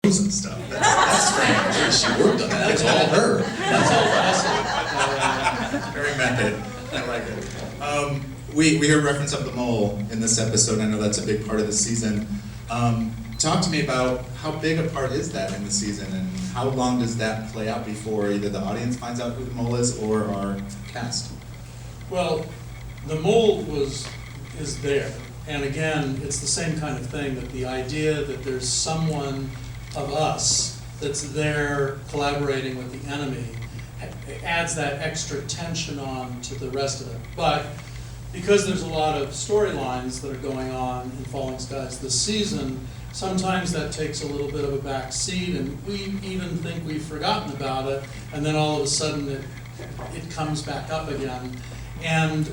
clothes and stuff. That's strange. She worked on that. It's all her. That's all awesome. Very method. I like it. We heard reference of the mole in this episode. I know that's a big part of the season. Talk to me about how big a part is that in the season, and how long does that play out before either the audience finds out who the mole is or our cast? Well, the mole is there, and again, it's the same kind of thing, that the idea that there's someone of us that's there collaborating with the enemy adds that extra tension on to the rest of it. But because there's a lot of storylines that are going on in Falling Skies this season, sometimes that takes a little bit of a back seat, and we even think we've forgotten about it, and then all of a sudden it comes back up again. And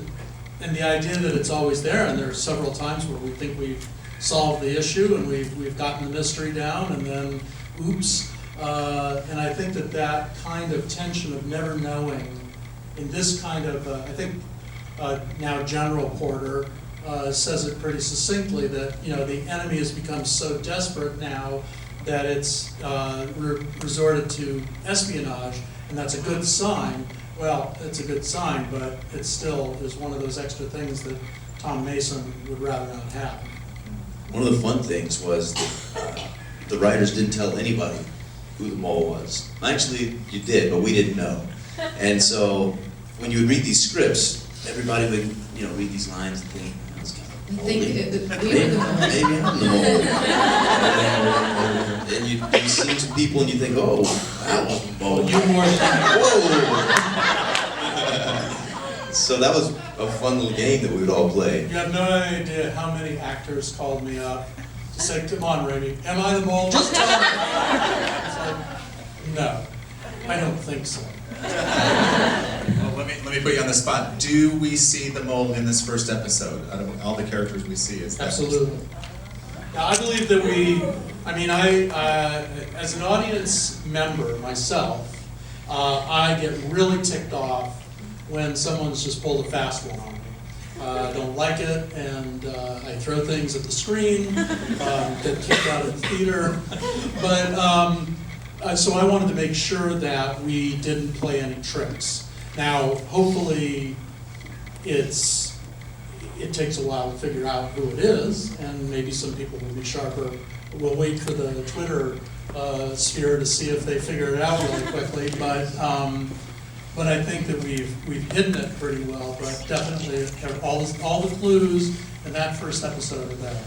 the idea that it's always there, and there are several times where we think we've solved the issue and we've gotten the mystery down, and then oops. And I think that kind of tension of never knowing in this kind of, I think now General Porter says it pretty succinctly, that the enemy has become so desperate now that it's resorted to espionage, and that's a good sign. Well, it's a good sign, but it still is one of those extra things that Tom Mason would rather not have. One of the fun things was that the writers didn't tell anybody who the mole was. Actually, you did, but we didn't know. And so when you would read these scripts, everybody would read these lines and think, You think we were the mole? maybe I'm the mole. And you see some people and you think, oh, that wasn't the mole. You more than Whoa! So that was a fun little game that we would all play. You have no idea how many actors called me up to say, come on, Remi, am I the mole? Just tell me. It's like, no, I don't think so. Well, let me put you on the spot. Do we see the mole in this first episode? Out of all the characters we see, is that Absolutely. Now, I believe that as an audience member myself, I get really ticked off when someone's just pulled a fast one on me. I don't like it, and I throw things at the screen, get kicked out of the theater. But so I wanted to make sure that we didn't play any tricks. Now, hopefully, it takes a while to figure out who it is, and maybe some people will be sharper. We'll wait for the Twitter sphere to see if they figure it out really quickly. But I think that we've hidden it pretty well. But definitely, all the clues in that first episode are there.